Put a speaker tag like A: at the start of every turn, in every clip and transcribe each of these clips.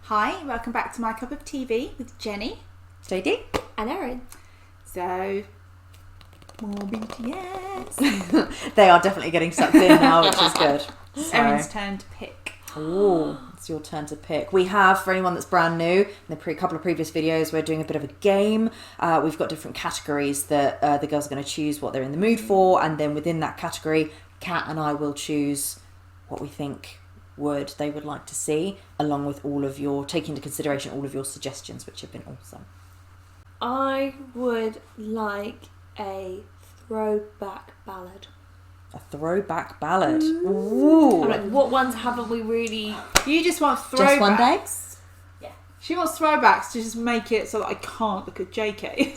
A: Hi, welcome back to My Cup of TV with Jenny,
B: JD,
C: and Erin.
A: So, more BTS.
B: They are definitely getting sucked in now, which is good.
A: It's Erin's turn to pick.
B: Oh, it's your turn to pick. We have, for anyone that's brand new, in the couple of previous videos, we're doing a bit of a game. We've got different categories that the girls are going to choose what they're in the mood for, and then within that category, Kat and I will choose what we think they would like to see, along with taking into consideration all of your suggestions, which have been awesome.
C: I would like a throwback ballad.
B: A throwback ballad. Ooh.
C: I'm like, what ones haven't we really...
A: You just want throwbacks.
B: Just one day?
C: Yeah.
A: She wants throwbacks to just make it so that I can't look at JK.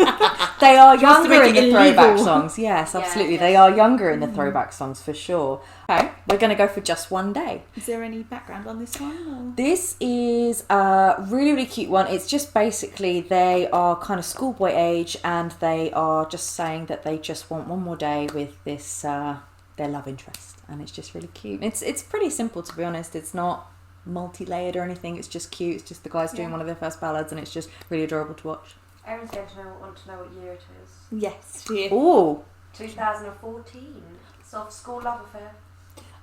B: They are
A: She wants to
B: younger
A: make
B: in
A: it
B: the throwback
A: illegal.
B: songs. Yes, absolutely.
C: Yeah.
B: They are younger in the throwback songs for sure. Okay, we're going to go for just one day.
A: Is there any background on this one? Or?
B: This is a really, really cute one. It's just basically they are kind of schoolboy age and they are just saying that they just want one more day with this their love interest, and it's just really cute. It's pretty simple, to be honest. It's not multi-layered or anything. It's just cute. It's just the guys doing one of their first ballads, and it's just really adorable to watch.
D: Erin's going to want to know what year it is.
C: Yes, yeah.
B: Ooh.
D: 2014. Soft School Love Affair.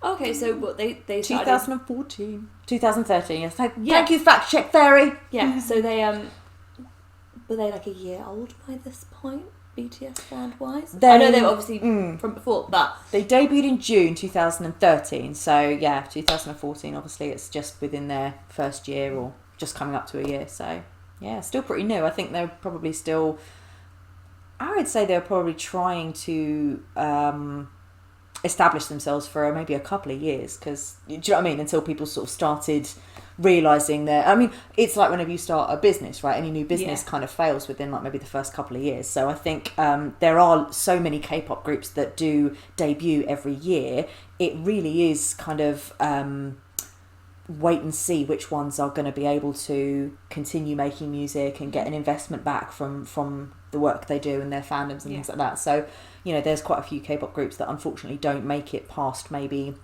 C: Okay, so what they started...
B: 2014. 2013, yes. Thank you, Fact Check Fairy.
C: Yeah, so they, were they like a year old by this point, BTS band-wise? I know they were obviously from before, but...
B: They debuted in June 2013, so yeah, 2014, obviously it's just within their first year or just coming up to a year, so yeah, still pretty new. I think they're probably still... I would say they're probably trying to establish themselves for maybe a couple of years, because, do you know what I mean, until people sort of started realising that, I mean, it's like whenever you start a business, right, any new business kind of fails within like maybe the first couple of years. So I think there are so many K-pop groups that do debut every year. It really is kind of wait and see which ones are going to be able to continue making music and get an investment back from the work they do and their fandoms and things like that. So, you know, there's quite a few K-pop groups that unfortunately don't make it past maybe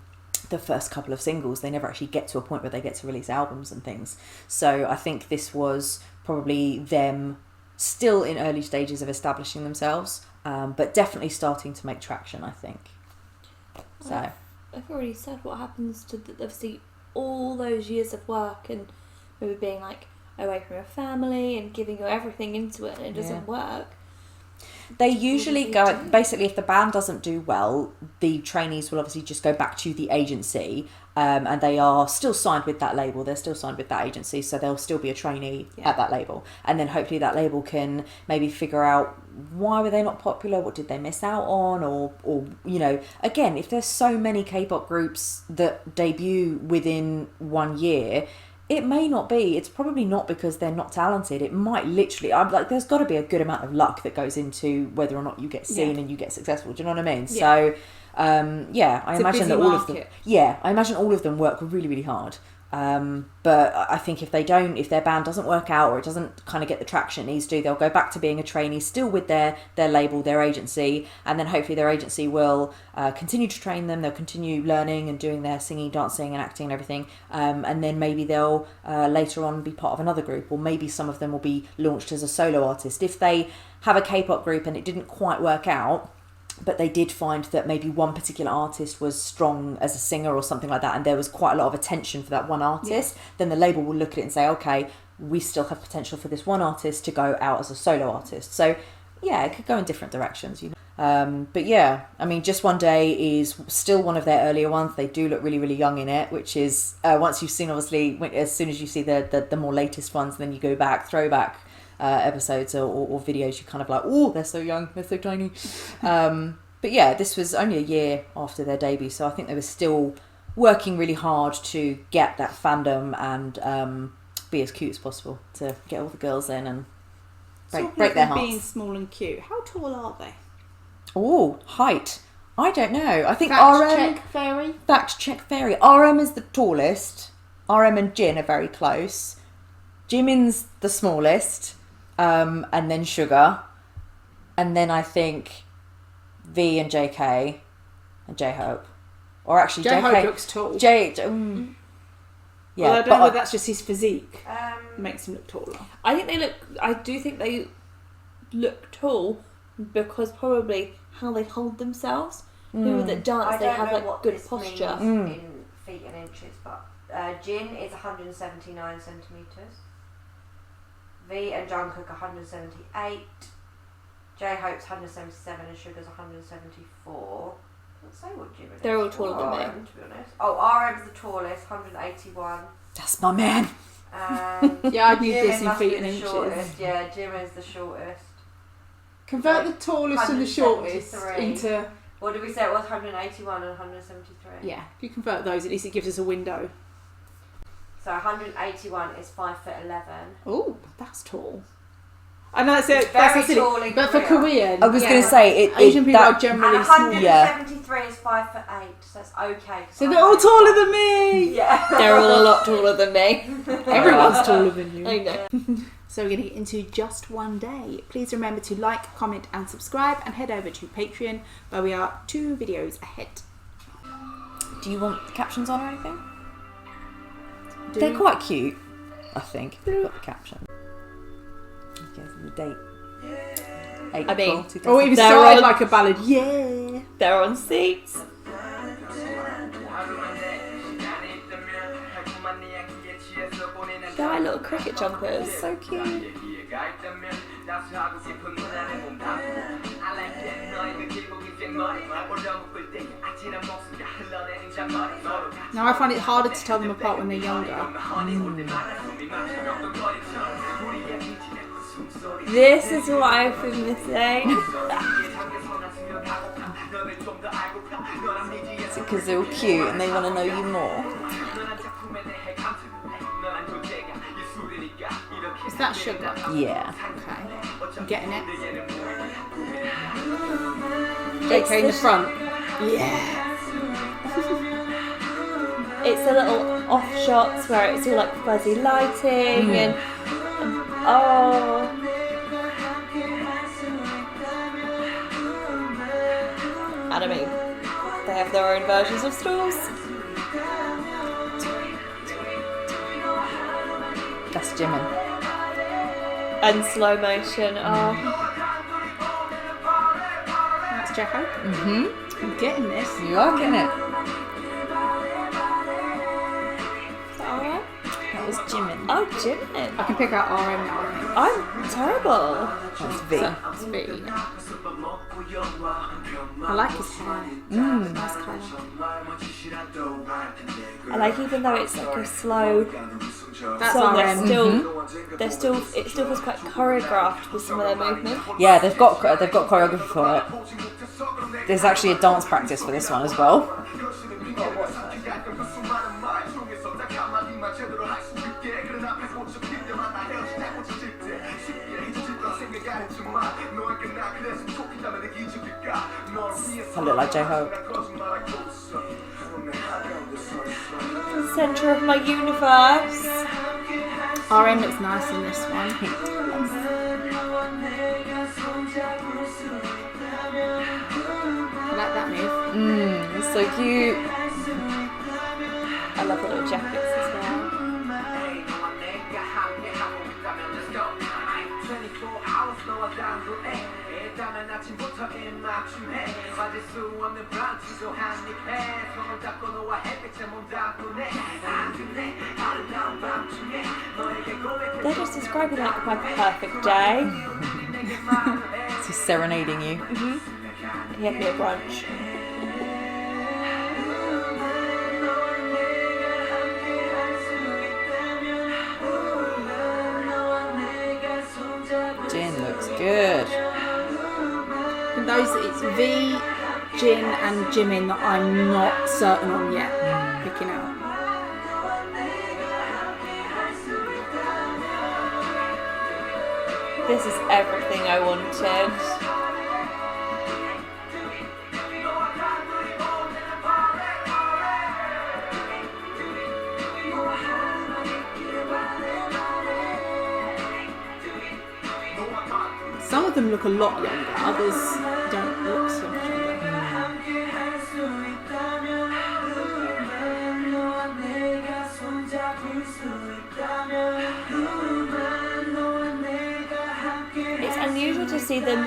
B: the first couple of singles. They never actually get to a point where they get to release albums and things. So I think this was probably them still in early stages of establishing themselves, but definitely starting to make traction, I think. So
C: I've already said what happens to obviously all those years of work and maybe being like away from your family and giving your everything into it and it doesn't work.
B: They usually go, basically if the band doesn't do well, the trainees will obviously just go back to the agency, and they are still signed with that label, they're still signed with that agency, so they'll still be a trainee at that label, and then hopefully that label can maybe figure out why were they not popular, what did they miss out on, or you know, again, if there's so many K-pop groups that debut within 1 year, it may not be, it's probably not because they're not talented. It might literally, I'm like, there's got to be a good amount of luck that goes into whether or not you get seen and you get successful. Do you know what I mean? Yeah. So, I imagine that I imagine all of them work really, really hard. But I think if their band doesn't work out or it doesn't kind of get the traction it needs to, they'll go back to being a trainee still with their label, their agency, and then hopefully their agency will continue to train them. They'll continue learning and doing their singing, dancing and acting and everything, and then maybe they'll later on be part of another group, or maybe some of them will be launched as a solo artist. If they have a K-pop group and it didn't quite work out, but they did find that maybe one particular artist was strong as a singer or something like that, and there was quite a lot of attention for that one artist, then the label will look at it and say, okay, we still have potential for this one artist to go out as a solo artist. So yeah, it could go in different directions, you know. But yeah, I mean, Just One Day is still one of their earlier ones. They do look really, really young in it, which is once you've seen, obviously, as soon as you see the more latest ones, then you go back, throwback episodes or videos, you're kind of like, oh, they're so young, they're so tiny. But yeah, this was only a year after their debut, so I think they were still working really hard to get that fandom and be as cute as possible to get all the girls in and break their hearts.
A: Being small and cute, how tall are they?
B: Oh, height. I don't know. I think Fact check fairy. RM is the tallest. RM and Jin are very close. Jimin's the smallest. And then Sugar. And then I think V and JK and J-Hope. Or actually
A: J-Hope
B: JK
A: looks tall.
B: Yeah,
A: Well, I don't know whether that's just his physique. Makes him look taller.
C: I do think they look tall because probably how they hold themselves. People that dance, they have like good posture.
D: In feet and inches, but Jin is 179 centimetres. V and Jungkook 178. J-Hope's 177 and Sugar's 174. Doesn't say what Jim is.
C: They're all taller than me.
D: RM, to be honest. Oh, RM's the tallest, 181.
B: That's my man.
A: Yeah, I'd need
D: Jim
A: this in
D: must
A: feet
D: be
A: and
D: the
A: inches.
D: shortest. Yeah, Jim is the shortest.
A: Convert the tallest and the shortest
D: 173.
A: into...
D: What did we say? It was 181 and 173.
A: Yeah, if you convert those, at least it gives us a window.
D: So 181 is 5'11".
A: Oh, that's tall. I know that's
D: It's
A: that's
D: very
A: silly,
D: tall in
A: but for
D: Korea.
A: Korean,
B: I was going to say
A: Asian people
B: that,
A: are generally
D: And
A: small.
D: 173 is 5'8", so that's okay.
A: So they're all taller than me.
D: Yeah.
C: They're all a lot taller than me.
A: Everyone's taller than you.
C: I know.
A: So we're going to get into just one day. Please remember to like, comment and subscribe and head over to Patreon where we are 2 videos ahead.
B: do you want the captions on or anything?
A: Do
B: They're
A: you?
B: quite cute, I think. Got the caption. Okay, so the date. April,
C: mean,
B: 2000.
A: Or even
C: They're
A: started
C: on-
A: like a ballad. Yeah.
C: They're on seats. They're like little cricket jumpers.
B: So cute.
A: Now I find it harder to tell them apart when they're younger.
C: This is what I've been missing.
B: Because they're all cute and they want to know you more.
A: Is that sugar?
B: Yeah.
A: Okay. I'm getting it.
C: It's
A: JK in the
C: the-
A: front. Yeah.
C: It's the little off shots where it's all like fuzzy lighting and oh. And I mean, they have their own versions of stools.
B: That's Jimin.
C: And slow motion. Oh,
A: That's JK.
B: Mm-hmm.
A: I'm getting this.
B: You are getting it.
C: is that alright?
B: That was Jimin.
C: Oh, Jimin.
A: I can pick out RM now.
C: I'm terrible.
B: That's V.
A: That's V. I like his hair. Nice colour.
C: I like even though it's like a slow
A: That's
C: song,
A: RM.
C: it still feels quite choreographed with some of their movement.
B: Yeah, they've got choreography for it. There's actually a dance practice for this one as well. I look like J-Hope.
C: Centre of my universe.
A: RM looks nice in this one. I like that move.
B: It's so cute.
C: I love the little jackets as well. They're just describing like my perfect day.
B: He's serenading you.
C: He had me at brunch.
B: Jin looks good.
A: And those, it's V, Jin and Jimin that I'm not certain on yet. Picking out.
C: This is everything I wanted.
A: Some of them look a lot younger, others don't look so much younger.
C: see them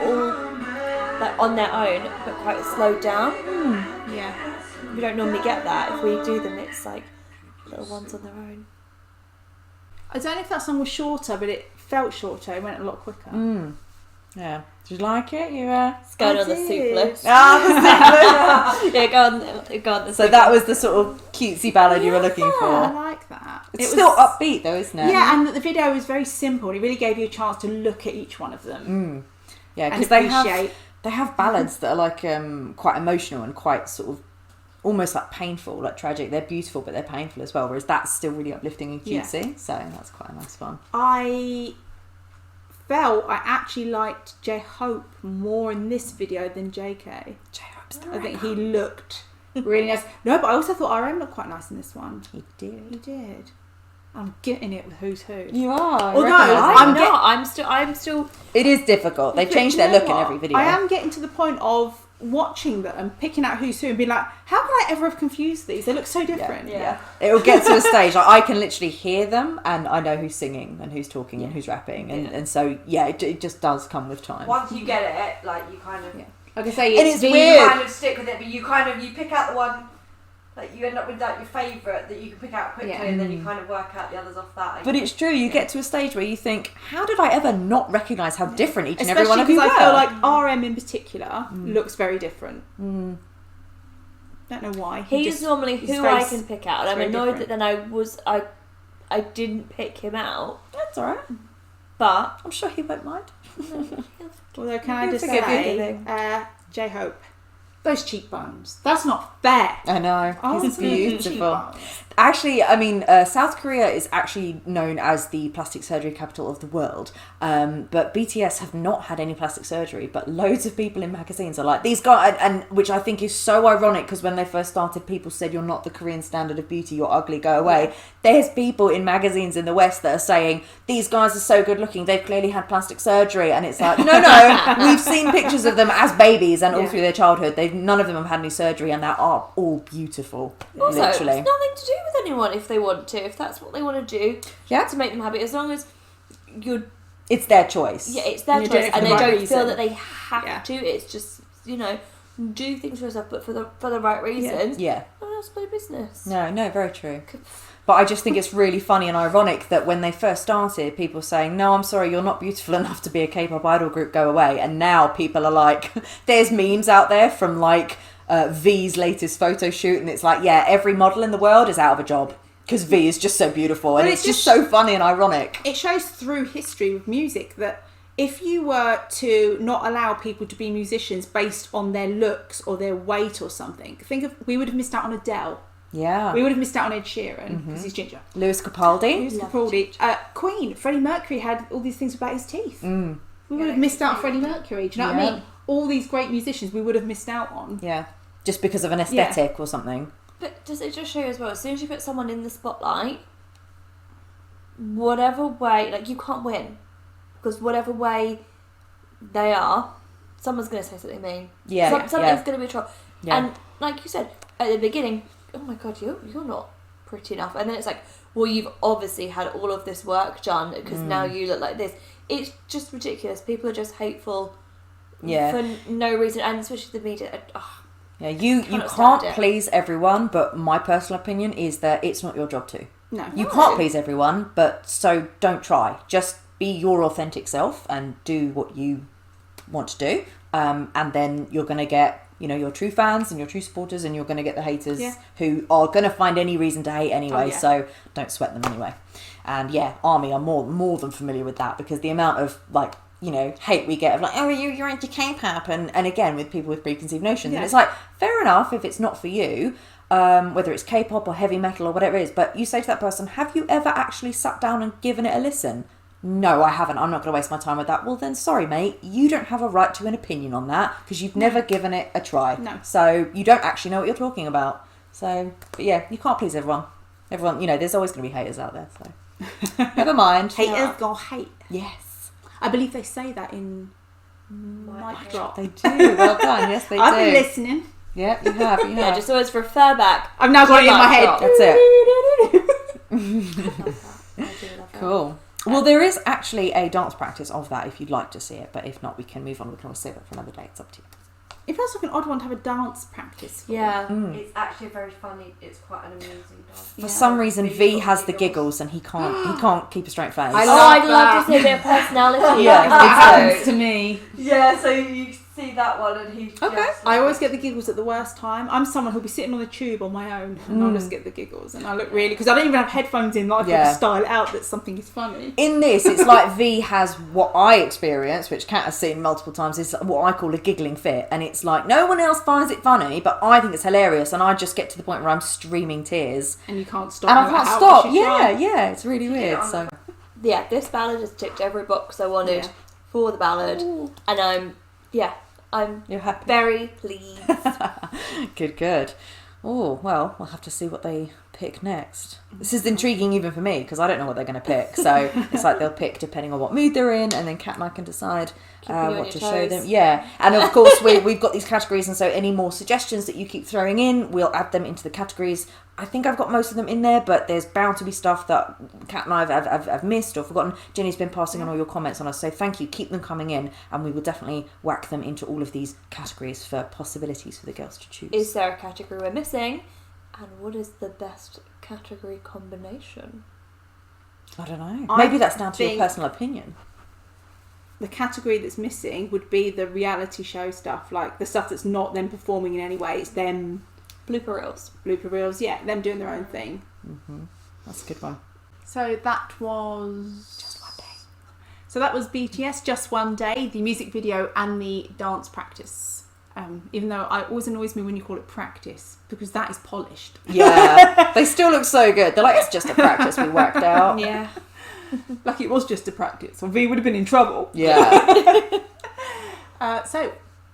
C: all like on their own, but quite slowed down.
A: Yeah.
C: We don't normally get that. If we do them, it's like little ones on their own.
A: I don't know if that song was shorter, but it felt shorter. It went a lot quicker.
B: Yeah. Did you like it?
C: It's going
A: I
C: on the
A: did.
C: soup list.
B: Yeah,
C: Go on the
B: so
C: soup
B: that
C: list.
B: was the sort of cutesy ballad you were looking
A: I
B: for.
A: like that.
B: It's still upbeat though, isn't it?
A: Yeah, and the video was very simple. It really gave you a chance to look at each one of them.
B: Yeah,
A: And
B: because they have ballads that are like quite emotional and quite sort of almost like painful, like tragic. They're beautiful, but they're painful as well. Whereas that's still really uplifting and cutesy. So that's quite a nice one.
A: I felt I actually liked J-Hope more in this video than JK.
B: J-Hope's the
A: I think he looked really nice. No, but I also thought RM looked quite nice in this one.
B: He did.
A: He did. I'm getting it with Who's Who.
B: You are.
A: Although
C: I'm still.
B: It is difficult. They change their look in every video.
A: I am getting to the point of watching them and picking out Who's Who and being like, how could I ever have confused these? They look so different.
C: Yeah.
B: It will get to a stage like I can literally hear them and I know who's singing and who's talking and who's rapping and so it just does come with time.
D: Once you get it, like you kind of,
A: Like I say,
B: And it's
D: you
B: weird.
D: kind of stick with it, but you pick out the one. Like you end up with like your favourite that you can pick out quickly, and then you kind of work out the others off that.
B: But it's true. You get to a stage where you think, how did I ever not recognise how different each and every one
A: Especially
B: of you
A: because
B: were?
A: I feel like RM in particular looks very different. Don't know why.
C: He's normally
A: his
C: who I
A: face
C: can pick out, and
A: is
C: I'm
A: very
C: annoyed
A: different.
C: that then I didn't pick him out,
B: That's all right.
C: but
B: I'm sure he won't mind.
A: Although, can I
B: He'll
A: just
B: forgive
A: say, J-Hope, those cheekbones. That's not fair.
B: I know.
A: Oh,
B: He's beautiful.
A: cheekbones.
B: Actually, I mean, South Korea is actually known as the plastic surgery capital of the world. But BTS have not had any plastic surgery, but loads of people in magazines are like, these guys, and which I think is so ironic because when they first started, people said, you're not the Korean standard of beauty, you're ugly, go away. There's people in magazines in the West that are saying, these guys are so good looking, they've clearly had plastic surgery. And it's like, no, we've seen pictures of them as babies and all through their childhood. None of them have had any surgery and they are all beautiful,
C: also
B: literally.
C: it's nothing to do with anyone if they want to, if that's what they want to do, to make them happy. As long as
B: it's their choice.
C: Yeah, it's their
A: And you're doing
C: choice,
A: it for
C: and
A: the
C: they
A: right
C: don't
A: reason.
C: feel that they have to. It's just do things for yourself, but for the right reasons.
B: Yeah.
C: No, that's my business.
B: No, very true. But I just think it's really funny and ironic that when they first started, people were saying, no, I'm sorry, you're not beautiful enough to be a K-pop idol group, go away. And now people are like, there's memes out there from like V's latest photo shoot, and it's like, yeah, every model in the world is out of a job because V is just so beautiful, and it's just so funny and ironic.
A: It shows through history with music that if you were to not allow people to be musicians based on their looks or their weight or something, we would have missed out on Adele.
B: Yeah.
A: We would have missed out on Ed Sheeran because he's ginger.
B: Lewis Capaldi.
A: Queen. Freddie Mercury had all these things about his teeth. We would have missed out on Freddie Mercury. Do you know what I mean? All these great musicians we would have missed out on.
B: Yeah. Just because of an aesthetic or something.
C: But does it just show you as well, as soon as you put someone in the spotlight, whatever way, like you can't win. Because whatever way they are, someone's going to say something mean.
B: Yeah.
C: Something's going to be a troll.
B: Yeah.
C: And like you said, at the beginning, oh my God, you're not pretty enough. And then it's like, well, you've obviously had all of this work done because now you look like this. It's just ridiculous. People are just hateful for no reason. And especially the media.
B: Yeah, you can't please everyone, but my personal opinion is that it's not your job to.
A: No.
B: You can't please everyone, but so don't try. Just be your authentic self and do what you want to do. And then you're going to get, your true fans and your true supporters, and you're going to get the haters who are going to find any reason to hate anyway. So don't sweat them anyway. And ARMY are more than familiar with that, because the amount of hate we get of like, oh, you're into K-pop, and again with people with preconceived notions, and it's like, fair enough if it's not for you, whether it's K-pop or heavy metal or whatever it is, but you say to that person, have you ever actually sat down and given it a listen? No, I haven't. I'm not going to waste my time with that. Well, then, sorry, mate, you don't have a right to an opinion on that because you've never given it a try.
A: No.
B: So you don't actually know what you're talking about. So, but yeah, you can't please everyone. Everyone, there's always going to be haters out there. So never mind.
A: Haters gonna hate.
B: Yes.
A: I believe they say that in Mic Drop.
B: They do. Well done. Yes, they do.
A: I've been listening.
B: Yeah, you have.
C: Yeah, just always refer back.
A: I've now got it in my head.
B: That's it.
C: I do love that.
B: Cool. Well, there is actually a dance practice of that if you'd like to see it, but if not, we can move on. We can always save it for another day. It's up to you.
A: It feels like an odd one to have a dance practice for.
C: Yeah.
D: It's actually very funny. It's quite an amusing dance.
B: For some reason, V has the giggles and he can't keep a straight face.
A: I
C: I'd love to see a bit of personality.
B: Yeah,
A: It happens to me.
D: Yeah, so you see that one and he's
A: Okay.
D: just
A: I always get the giggles at the worst time. I'm someone who'll be sitting on the tube on my own and I'll just get the giggles and I look really, because I don't even have headphones in, like I've got to style it out that something is funny.
B: In this, it's like V has what I experience, which Kat has seen multiple times, is what I call a giggling fit. And it's like, no one else finds it funny, but I think it's hilarious. And I just get to the point where I'm streaming tears.
A: And you can't stop.
B: And I
A: no
B: can't
A: matter how
B: stop.
A: much you try.
B: Yeah, it's really weird. So
C: Yeah, this ballad has ticked every box I wanted for the ballad.
A: Ooh.
C: And I'm
B: you're happy.
C: very pleased.
B: Good. Oh, well, we'll have to see what they pick next. This is intriguing even for me, because I don't know what they're going to pick. So it's like they'll pick depending on what mood they're in, and then Kat and I can decide what to show them. Yeah, and of course we've got these categories, and so any more suggestions that you keep throwing in, we'll add them into the categories. I think I've got most of them in there, but there's bound to be stuff that Kat and I have missed or forgotten. Jenny's been passing on all your comments on us, so thank you. Keep them coming in, and we will definitely whack them into all of these categories for possibilities for the girls to choose.
C: Is there a category we're missing? And what is the best category combination?
B: I don't know.
A: I
B: Maybe that's down to your
A: think-
B: personal opinion.
A: The category that's missing would be the reality show stuff, like the stuff that's not them performing in any way. It's them
C: Blooper reels.
A: blooper reels, them doing their own thing.
B: That's a good one.
A: So that was
B: Just one day.
A: So that was BTS, Just One Day, the music video and the dance practice. Even though it always annoys me when you call it practice, because that is polished.
B: Yeah, they still look so good. They're like, it's just a practice we worked out.
A: Yeah. Like it was just a practice, or V would have been in trouble.
B: Yeah.
A: So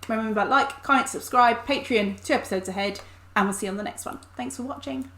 A: remember, like, comment, subscribe, Patreon, 2 episodes ahead, and we'll see you on the next one. Thanks for watching.